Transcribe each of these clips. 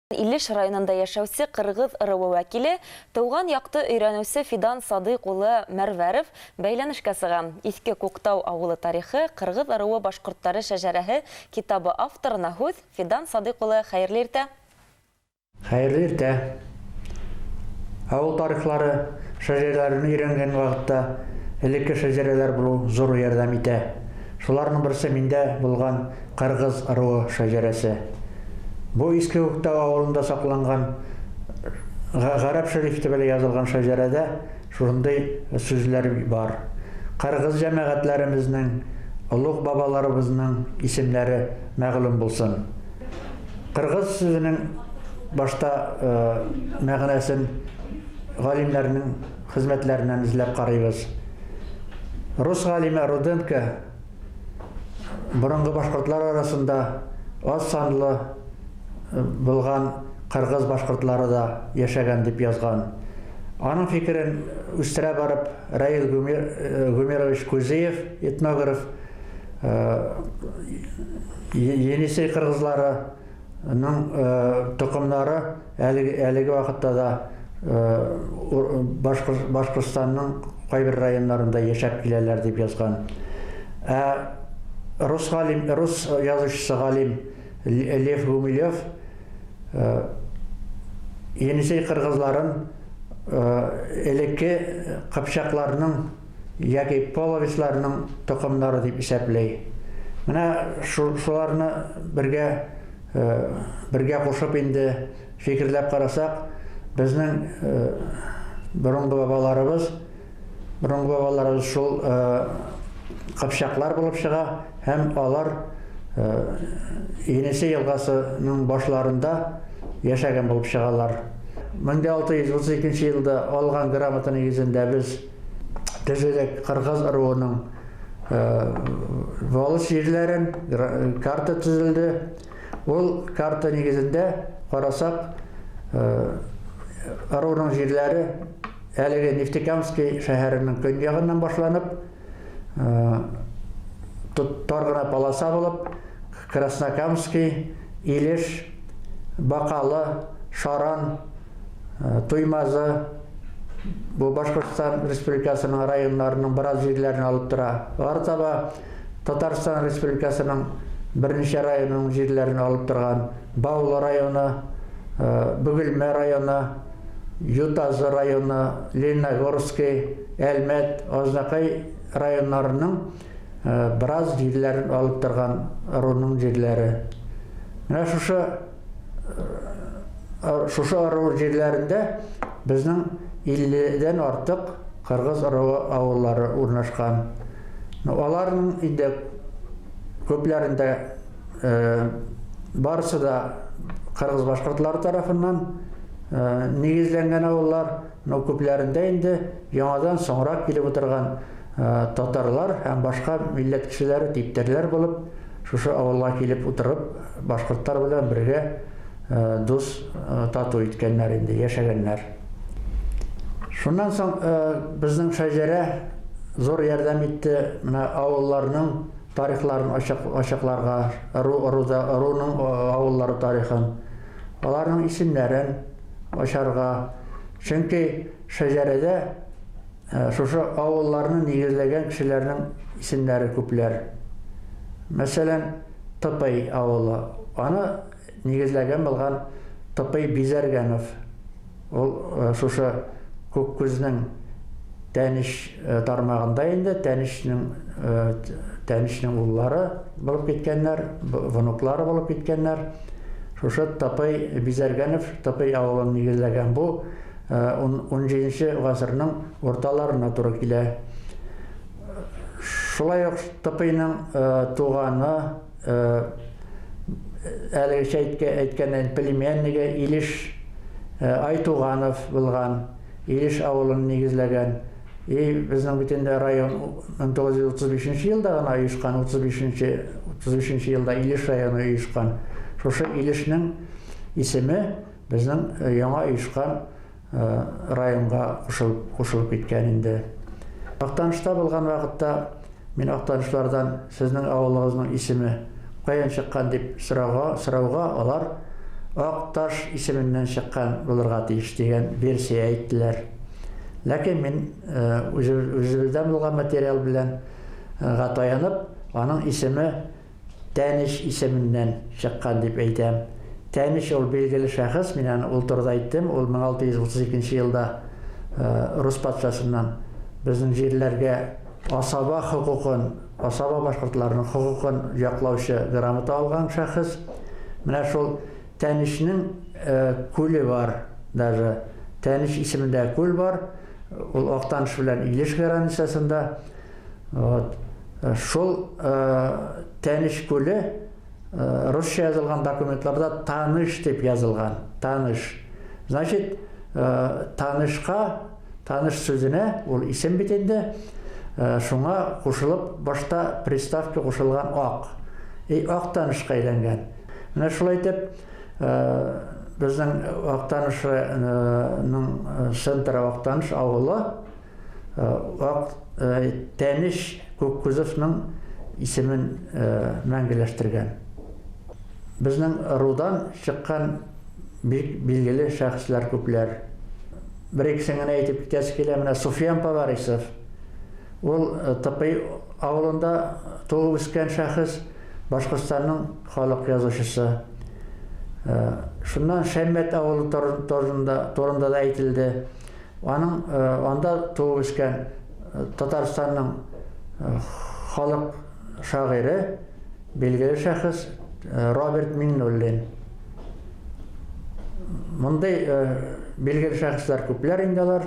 Илеш районында яшәүсе Ҡырғыҙ ырыуы вәкиле, тыуған яҡты өйрәнеүсе Фидан Мәрүәров бәйләнешкә сыға. Иҫке Күктау ауылы тарихы, Ҡырғыҙ ырыуы башҡорттары шәжәрәһе китабы авторына һүҙ. Фидан Садыҡ-улы, хәйерле иртә. Хәйерле иртә. Ауыл тарихлары шәжәрәләрен өйрәнгән ваҡытта элекке шәжәрәләр булыу зур ярҙам итә. Шуларның берсе миндә булған Ҡырғыҙ ырыуы шәжәрәсе. Бу Иҫке Күктау ауылында саҡланған ғәрәп шәрифте белән яҙылған шәжәрәдә шундай сүзләр бар. Ҡырғыҙ җәмәғәтләремезнең, олуғ бабаларыбыҙның исемдәре мәғлүм булсын. Ҡырғыҙ сүзенең башта мәғәнәсен ғалимләрнең хеҙмәтләренән эҙләп ҡарайбыҙ. Рус ғалиме Руденко боронғо башҡортлар арасында аз санлы булған ҡырғыҙ башҡортлары да йәшәгән дип язған. Аның фикерен үстерә барып Раил Гумерович Кузеев, этнограф, Енисей ҡырғыҙларының тоҡомдары әлеге ваҡытта да Башҡортостанның ҡайбер райондарында йәшәп киләләр дип язған. Рус язучысы ғалим Лев Гумилев Енисей ҡырғыҙларын элекке ҡыпшаҡларының яки половецларының тоҡомдары дип исәпләй. Менә шуларны бергә ҡушып инде фикерләп ҡарасаҡ, безнең боронғо бабаларыбыҙ шул ҡыпшаҡлар булып сыға һәм алар Енисей йылғасының башларында йәшәгән булып сығалар. 1632 йылда алған грамота нигеҙендә без төзөдөк Ҡырғыҙ ырыуының волос ерләрен, карта төзөлдө. Ул карта нигеҙендә ҡарасаҡ, ырыуның җирләре әлеге Нефтекамский шәһәренең көньяғынан башланып, тар полоса булып, Краснокамский, Илеш, Баҡалы, Шаран, Туймазы, бу Башҡортостан Республикасының райондарының біраз җирләрен алып тора. Артаба Татарстан Республикасының берничә районының җирләрен алып торған Баулы районы, Бөгөлмә районы, Ютазы районы, Лениногорский, Әлмәт, Азнакай райондарының біраз җирләрен алып торған ырыуның җирләре. Менә шушы ырыу җирләрендә безнең 50-дән артык Ҡырғыҙ ырыуы ауыллары урнашҡан. Аларның инде күпләрендә барысы да ҡырғыҙ башҡортлары тарафынан нигеҙләнгән ауыллар, күпләрендә инде яңадан соңрак килеп утырған татарлар һәм башҡа милләт кешеләре, типтәрләр булып, шушы ауылға килеп утырып, башҡорттар белән бергә дус тату иткәннәр инде, йәшәгәннәр. Шундан соң безнең шәжәрә зур ярҙам итте ауылларның тарихларын ачыҡларға, ырыуның ауыллары тарихын, аларның исемдәрен ачарға. Чөнки шәжәрәдә шушы ауылларны нигеҙләгән кешеләрнең исемдәре күпләр. Мәсәлән, Тыпый ауылы. Аны нигеҙләгән булған Тыпый Бизәргәнов. Ул шушы Күккүзнең Тәниш тармағында инде, Тәнишнең уллары булып киткәннәр, внуклары булып киткәннәр. Шушы Тыпый Бизәргәнов Тыпый ауылын нигеҙләгән. Бу 17-нче ғасырның урталарына туры килә. Шулай уҡ Тыпыйның туғаны, әлегечә әйткәндән племянниге Илеш Айтуғанов булған, Илеш ауылын нигеҙләгән. Безнең бит инде район 1935 йылда ғына ойошҡан, 35 йылда Илеш районы ойошҡан. Шушы Илешнең исеме безнең яңа ойошҡан районға ҡушылып киткән инде. Аҡтанышта булған ваҡытта мин аҡтанышлардан сезнең ауылығыҙның исеме ҡайҙан сыҡҡан дип сорауға, алар Ақташ исеменнән чыккан булырга тиеш дигән версия әйттеләр. Ләкин мин үзебездән булган материал белән таянып, аның исеме Тәниш исеменнән чыккан дип әйтәм. Тәниш ул билгеле шәхес, мин аны ул турыда әйттем, ул 1632 елда рус патшасыннан безнең җирләргә асаба хукукын, асаба башкортларының хукукын яклаучы грамота алган шәхес. Менә шул Тәнишнең күле бар, даже Тәниш исемендә күл бар. Ул Актаныш белән Илеш границасында. Шул Тәниш күле русча язылган документларда Таныш дип язылган. Таныш. Значит, Танышка, Таныш сүзенә ул исем бит инде. Шуңа кушылып, башта приставка кушылган Ак. Актанышка әйләнгән. Менә шулай итеп, безнең Актанышның центры Актаныш авылы Тәниш Күккүзевнең исемен мәңгеләштергән. Безнең рудан чыккан билгеле шәхесләр күпләр. Бер-икесен генә әйтеп китәсе килә, менә Суфиян Поварисов. Ул Тапай авылында туып үскән шәхес, Башкортстанның халык язучысы. Шуннан Шәммәт авылы турында да әйтелде. Аның анда туып үскән Татарстанның халык шагыйре, билгеле шәхес Роберт Миннуллин. Мондай билгеле шәхесләр күпләр инде алар.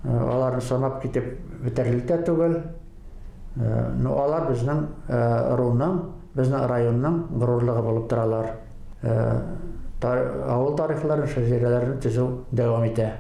Аларны санап китеп бетерлек тә түгел. Алар безнең руның, безнең районның горурлыгы булып торалар. Авыл тарихларын, шәҗәрәләрен төзү дәвам итә.